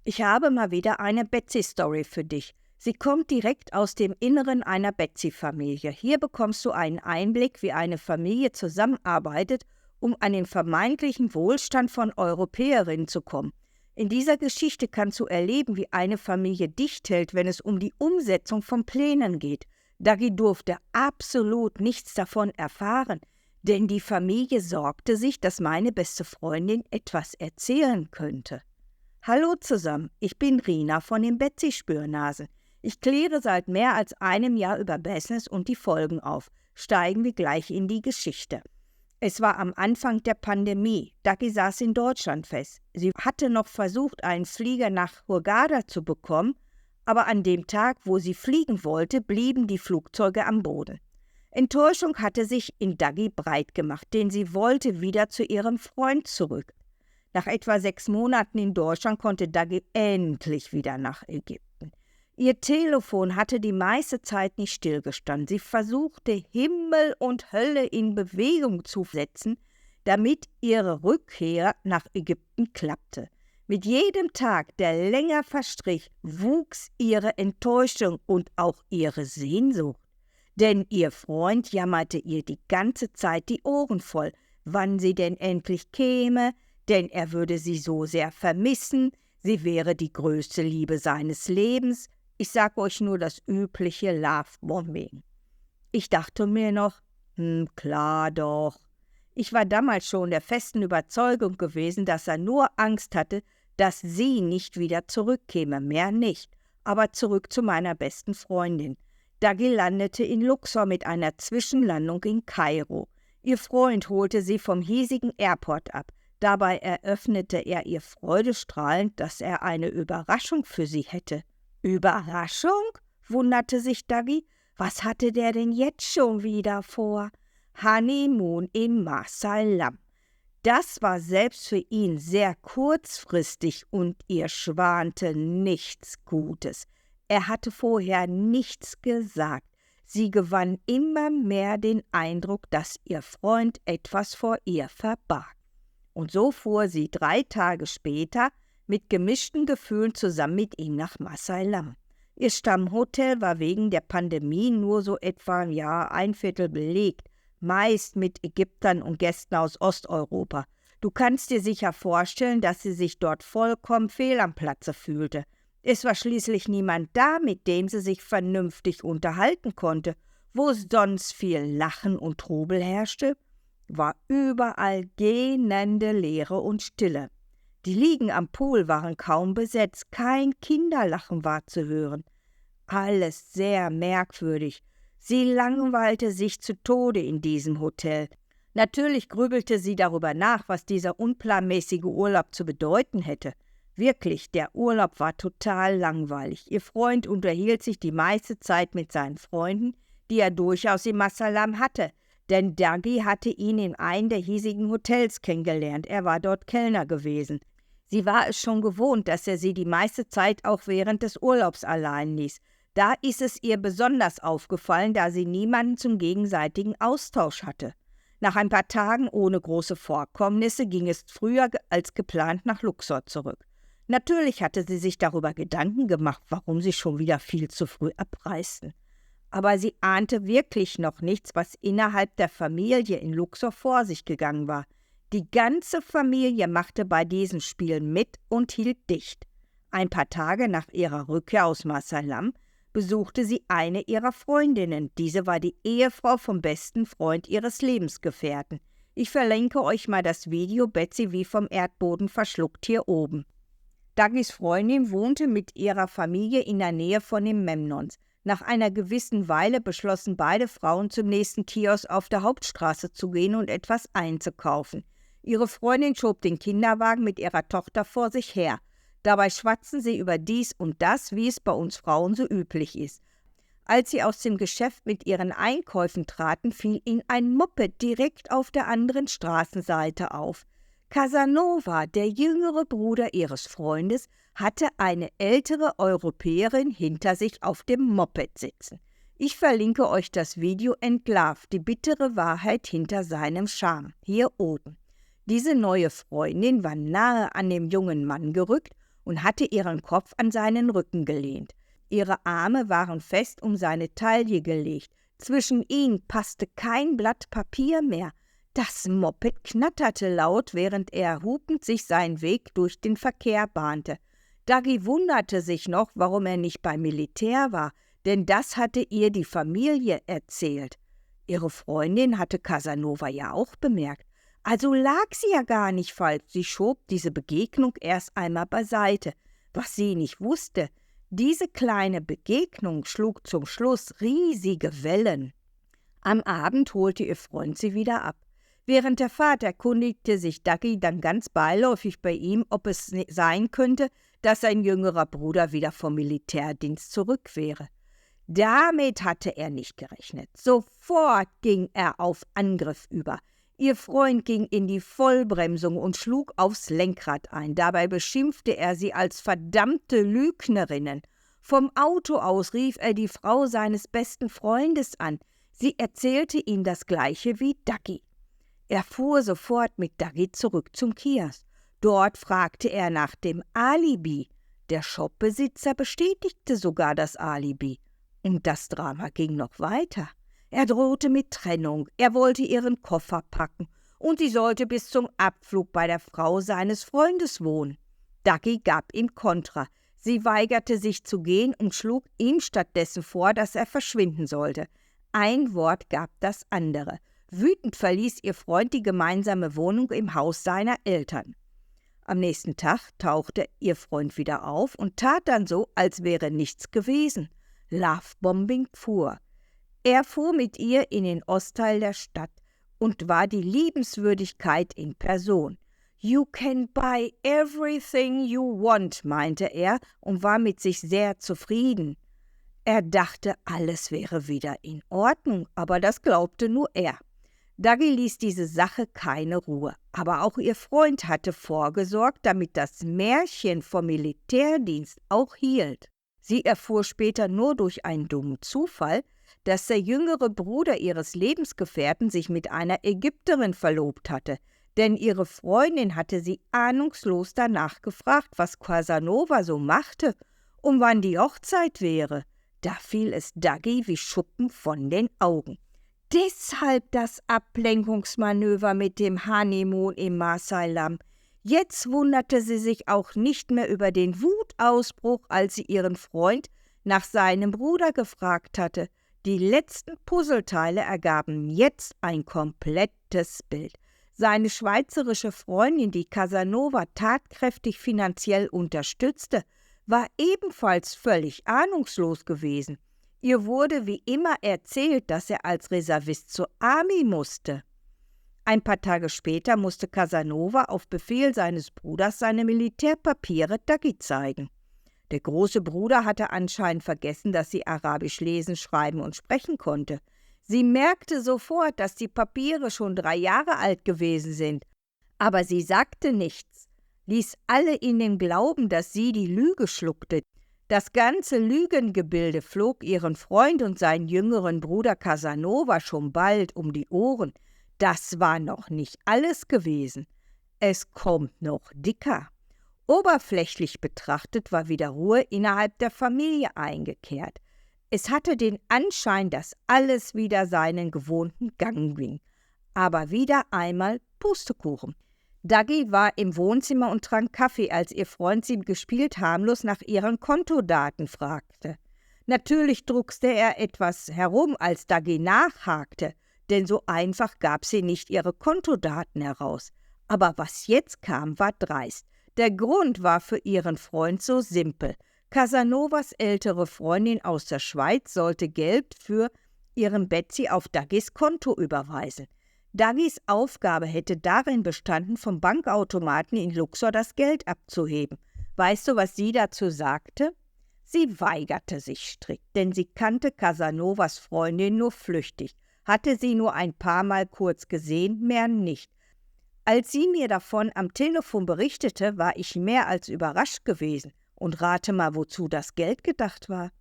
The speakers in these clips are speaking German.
Ich habe mal wieder eine Betsy-Story für dich. Sie kommt direkt aus dem Inneren einer Betsy-Familie. Hier bekommst du einen Einblick, wie eine Familie zusammenarbeitet, um an den vermeintlichen Wohlstand von Europäerinnen zu kommen. In dieser Geschichte kannst du erleben, wie eine Familie dicht hält, wenn es um die Umsetzung von Plänen geht. Dagi durfte absolut nichts davon erfahren, denn die Familie sorgte sich, dass meine beste Freundin etwas erzählen könnte. Hallo zusammen, ich bin Rina von den Betsy-Spürnasen. Ich kläre seit mehr als einem Jahr über Business und die Folgen auf. Steigen wir gleich in die Geschichte. Es war am Anfang der Pandemie. Dagi saß in Deutschland fest. Sie hatte noch versucht, einen Flieger nach Hurghada zu bekommen, aber an dem Tag, wo sie fliegen wollte, blieben die Flugzeuge am Boden. Enttäuschung hatte sich in Dagi breit gemacht, denn sie wollte wieder zu ihrem Freund zurück. Nach etwa 6 Monaten in Deutschland konnte Dagi endlich wieder nach Ägypten. Ihr Telefon hatte die meiste Zeit nicht stillgestanden. Sie versuchte, Himmel und Hölle in Bewegung zu setzen, damit ihre Rückkehr nach Ägypten klappte. Mit jedem Tag, der länger verstrich, wuchs ihre Enttäuschung und auch ihre Sehnsucht. Denn ihr Freund jammerte ihr die ganze Zeit die Ohren voll, wann sie denn endlich käme, denn er würde sie so sehr vermissen, sie wäre die größte Liebe seines Lebens. Ich sag euch nur das übliche Love-Bombing. Ich dachte mir noch, klar doch. Ich war damals schon der festen Überzeugung gewesen, dass er nur Angst hatte, dass sie nicht wieder zurückkäme, mehr nicht. Aber zurück zu meiner besten Freundin. Dagi landete in Luxor mit einer Zwischenlandung in Kairo. Ihr Freund holte sie vom hiesigen Airport ab. Dabei eröffnete er ihr freudestrahlend, dass er eine Überraschung für sie hätte. »Überraschung?« wunderte sich Dagi. »Was hatte der denn jetzt schon wieder vor?« »Honeymoon in Marsalam.« Das war selbst für ihn sehr kurzfristig und ihr schwante nichts Gutes. Er hatte vorher nichts gesagt. Sie gewann immer mehr den Eindruck, dass ihr Freund etwas vor ihr verbarg. Und so fuhr sie 3 Tage später mit gemischten Gefühlen zusammen mit ihm nach Marsalam. Ihr Stammhotel war wegen der Pandemie nur so etwa ein Viertel belegt, meist mit Ägyptern und Gästen aus Osteuropa. Du kannst dir sicher vorstellen, dass sie sich dort vollkommen fehl am Platze fühlte. Es war schließlich niemand da, mit dem sie sich vernünftig unterhalten konnte. Wo sonst viel Lachen und Trubel herrschte, war überall gähnende Leere und Stille. Die Liegen am Pool waren kaum besetzt, kein Kinderlachen war zu hören. Alles sehr merkwürdig. Sie langweilte sich zu Tode in diesem Hotel. Natürlich grübelte sie darüber nach, was dieser unplanmäßige Urlaub zu bedeuten hätte. Wirklich, der Urlaub war total langweilig. Ihr Freund unterhielt sich die meiste Zeit mit seinen Freunden, die er durchaus in Marsalam hatte. Denn Dagi hatte ihn in einem der hiesigen Hotels kennengelernt. Er war dort Kellner gewesen. Sie war es schon gewohnt, dass er sie die meiste Zeit auch während des Urlaubs allein ließ. Da ist es ihr besonders aufgefallen, da sie niemanden zum gegenseitigen Austausch hatte. Nach ein paar Tagen ohne große Vorkommnisse ging es früher als geplant nach Luxor zurück. Natürlich hatte sie sich darüber Gedanken gemacht, warum sie schon wieder viel zu früh abreisten. Aber sie ahnte wirklich noch nichts, was innerhalb der Familie in Luxor vor sich gegangen war. Die ganze Familie machte bei diesem Spiel mit und hielt dicht. Ein paar Tage nach ihrer Rückkehr aus Marsalam besuchte sie eine ihrer Freundinnen. Diese war die Ehefrau vom besten Freund ihres Lebensgefährten. Ich verlinke euch mal das Video Betsy wie vom Erdboden verschluckt hier oben. Dagis Freundin wohnte mit ihrer Familie in der Nähe von den Memnons. Nach einer gewissen Weile beschlossen beide Frauen, zum nächsten Kiosk auf der Hauptstraße zu gehen und etwas einzukaufen. Ihre Freundin schob den Kinderwagen mit ihrer Tochter vor sich her. Dabei schwatzten sie über dies und das, wie es bei uns Frauen so üblich ist. Als sie aus dem Geschäft mit ihren Einkäufen traten, fiel ihnen ein Moped direkt auf der anderen Straßenseite auf. Casanova, der jüngere Bruder ihres Freundes, hatte eine ältere Europäerin hinter sich auf dem Moped sitzen. Ich verlinke euch das Video entlarvt, die bittere Wahrheit hinter seinem Charme, hier oben. Diese neue Freundin war nahe an dem jungen Mann gerückt und hatte ihren Kopf an seinen Rücken gelehnt. Ihre Arme waren fest um seine Taille gelegt. Zwischen ihnen passte kein Blatt Papier mehr. Das Moped knatterte laut, während er hupend sich seinen Weg durch den Verkehr bahnte. Dagi wunderte sich noch, warum er nicht beim Militär war, denn das hatte ihr die Familie erzählt. Ihre Freundin hatte Casanova ja auch bemerkt. Also lag sie ja gar nicht falsch. Sie schob diese Begegnung erst einmal beiseite. Was sie nicht wusste, diese kleine Begegnung schlug zum Schluss riesige Wellen. Am Abend holte ihr Freund sie wieder ab. Während der Fahrt erkundigte sich Dagi dann ganz beiläufig bei ihm, ob es sein könnte, dass sein jüngerer Bruder wieder vom Militärdienst zurück wäre. Damit hatte er nicht gerechnet. Sofort ging er auf Angriff über. Ihr Freund ging in die Vollbremsung und schlug aufs Lenkrad ein. Dabei beschimpfte er sie als verdammte Lügnerinnen. Vom Auto aus rief er die Frau seines besten Freundes an. Sie erzählte ihm das Gleiche wie Dagi. Er fuhr sofort mit Dagi zurück zum Kiosk. Dort fragte er nach dem Alibi. Der Shopbesitzer bestätigte sogar das Alibi. Und das Drama ging noch weiter. Er drohte mit Trennung, er wollte ihren Koffer packen und sie sollte bis zum Abflug bei der Frau seines Freundes wohnen. Dagi gab ihm Kontra. Sie weigerte sich zu gehen und schlug ihm stattdessen vor, dass er verschwinden sollte. Ein Wort gab das andere. Wütend verließ ihr Freund die gemeinsame Wohnung im Haus seiner Eltern. Am nächsten Tag tauchte ihr Freund wieder auf und tat dann so, als wäre nichts gewesen. Lovebombing fuhr. Er fuhr mit ihr in den Ostteil der Stadt und war die Liebenswürdigkeit in Person. You can buy everything you want, meinte er und war mit sich sehr zufrieden. Er dachte, alles wäre wieder in Ordnung, aber das glaubte nur er. Dagi ließ diese Sache keine Ruhe, aber auch ihr Freund hatte vorgesorgt, damit das Märchen vom Militärdienst auch hielt. Sie erfuhr später nur durch einen dummen Zufall, dass der jüngere Bruder ihres Lebensgefährten sich mit einer Ägypterin verlobt hatte, denn ihre Freundin hatte sie ahnungslos danach gefragt, was Casanova so machte und wann die Hochzeit wäre. Da fiel es Dagi wie Schuppen von den Augen. Deshalb das Ablenkungsmanöver mit dem Honeymoon im Marsalam. Jetzt wunderte sie sich auch nicht mehr über den Wutausbruch, als sie ihren Freund nach seinem Bruder gefragt hatte. Die letzten Puzzleteile ergaben jetzt ein komplettes Bild. Seine schweizerische Freundin, die Casanova tatkräftig finanziell unterstützte, war ebenfalls völlig ahnungslos gewesen. Ihr wurde wie immer erzählt, dass er als Reservist zur Army musste. Ein paar Tage später musste Casanova auf Befehl seines Bruders seine Militärpapiere Dagi zeigen. Der große Bruder hatte anscheinend vergessen, dass sie Arabisch lesen, schreiben und sprechen konnte. Sie merkte sofort, dass die Papiere schon 3 Jahre alt gewesen sind. Aber sie sagte nichts, ließ alle in dem Glauben, dass sie die Lüge schluckte. Das ganze Lügengebilde flog ihren Freund und seinen jüngeren Bruder Casanova schon bald um die Ohren. Das war noch nicht alles gewesen. Es kommt noch dicker. Oberflächlich betrachtet war wieder Ruhe innerhalb der Familie eingekehrt. Es hatte den Anschein, dass alles wieder seinen gewohnten Gang ging. Aber wieder einmal Pustekuchen. Dagi war im Wohnzimmer und trank Kaffee, als ihr Freund sie gespielt harmlos nach ihren Kontodaten fragte. Natürlich druckste er etwas herum, als Dagi nachhakte, denn so einfach gab sie nicht ihre Kontodaten heraus. Aber was jetzt kam, war dreist. Der Grund war für ihren Freund so simpel. Casanovas ältere Freundin aus der Schweiz sollte Geld für ihren Betsy auf Dagis Konto überweisen. Dagis Aufgabe hätte darin bestanden, vom Bankautomaten in Luxor das Geld abzuheben. Weißt du, was sie dazu sagte? Sie weigerte sich strikt, denn sie kannte Casanovas Freundin nur flüchtig, hatte sie nur ein paar Mal kurz gesehen, mehr nicht. Als sie mir davon am Telefon berichtete, war ich mehr als überrascht gewesen. Und rate mal, wozu das Geld gedacht war.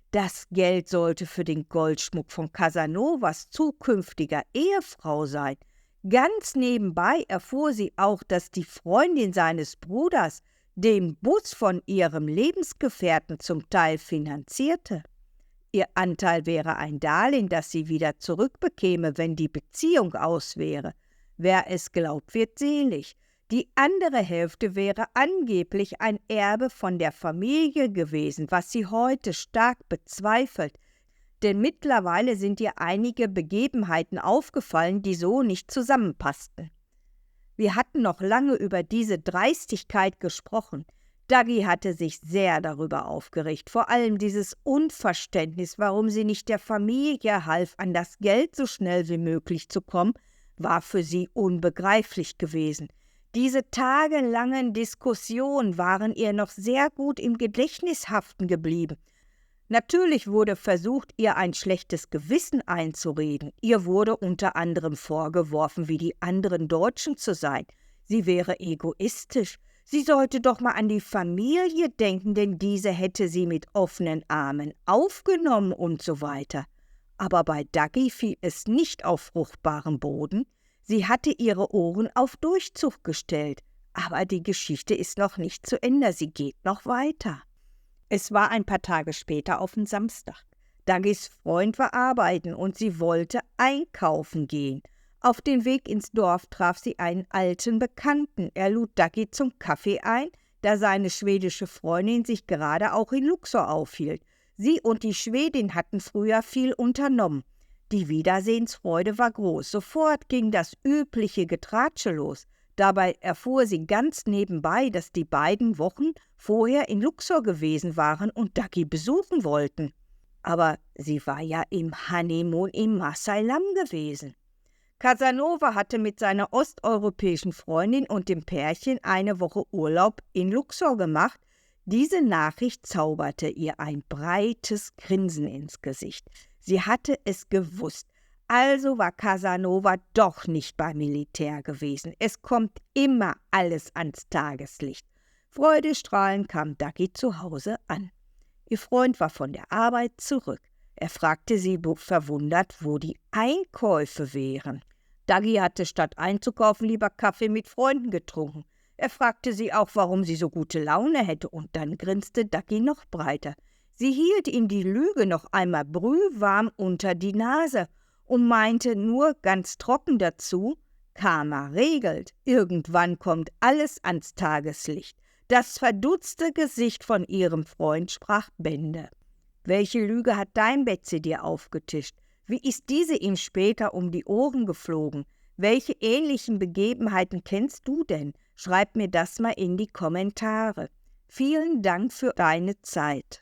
Das Geld sollte für den Goldschmuck von Casanovas zukünftiger Ehefrau sein. Ganz nebenbei erfuhr sie auch, dass die Freundin seines Bruders den Bus von ihrem Lebensgefährten zum Teil finanzierte. Ihr Anteil wäre ein Darlehen, das sie wieder zurückbekäme, wenn die Beziehung aus wäre. Wer es glaubt, wird selig. Die andere Hälfte wäre angeblich ein Erbe von der Familie gewesen, was sie heute stark bezweifelt. Denn mittlerweile sind ihr einige Begebenheiten aufgefallen, die so nicht zusammenpassten. Wir hatten noch lange über diese Dreistigkeit gesprochen. Daggy hatte sich sehr darüber aufgeregt, vor allem dieses Unverständnis, warum sie nicht der Familie half, an das Geld so schnell wie möglich zu kommen, war für sie unbegreiflich gewesen. Diese tagelangen Diskussionen waren ihr noch sehr gut im Gedächtnis haften geblieben. Natürlich wurde versucht, ihr ein schlechtes Gewissen einzureden. Ihr wurde unter anderem vorgeworfen, wie die anderen Deutschen zu sein. Sie wäre egoistisch. Sie sollte doch mal an die Familie denken, denn diese hätte sie mit offenen Armen aufgenommen und so weiter. Aber bei Daggy fiel es nicht auf fruchtbaren Boden. Sie hatte ihre Ohren auf Durchzug gestellt. Aber die Geschichte ist noch nicht zu Ende, sie geht noch weiter. Es war ein paar Tage später auf den Samstag. Daggys Freund war arbeiten und sie wollte einkaufen gehen. Auf dem Weg ins Dorf traf sie einen alten Bekannten. Er lud Daggy zum Kaffee ein, da seine schwedische Freundin sich gerade auch in Luxor aufhielt. Sie und die Schwedin hatten früher viel unternommen. Die Wiedersehensfreude war groß. Sofort ging das übliche Getratsche los. Dabei erfuhr sie ganz nebenbei, dass die beiden Wochen vorher in Luxor gewesen waren und Daggy besuchen wollten. Aber sie war ja im Honeymoon in Marseillam gewesen. Casanova hatte mit seiner osteuropäischen Freundin und dem Pärchen eine Woche Urlaub in Luxor gemacht. Diese Nachricht zauberte ihr ein breites Grinsen ins Gesicht. Sie hatte es gewusst. Also war Casanova doch nicht beim Militär gewesen. Es kommt immer alles ans Tageslicht. Freudestrahlend kam Daggy zu Hause an. Ihr Freund war von der Arbeit zurück. Er fragte sie verwundert, wo die Einkäufe wären. Daggy hatte statt einzukaufen lieber Kaffee mit Freunden getrunken. Er fragte sie auch, warum sie so gute Laune hätte, und dann grinste Daggy noch breiter. Sie hielt ihm die Lüge noch einmal brühwarm unter die Nase und meinte nur ganz trocken dazu: Karma regelt, irgendwann kommt alles ans Tageslicht. Das verdutzte Gesicht von ihrem Freund sprach Bände. Welche Lüge hat dein Betsy dir aufgetischt? Wie ist diese ihm später um die Ohren geflogen? Welche ähnlichen Begebenheiten kennst du denn? Schreib mir das mal in die Kommentare. Vielen Dank für deine Zeit.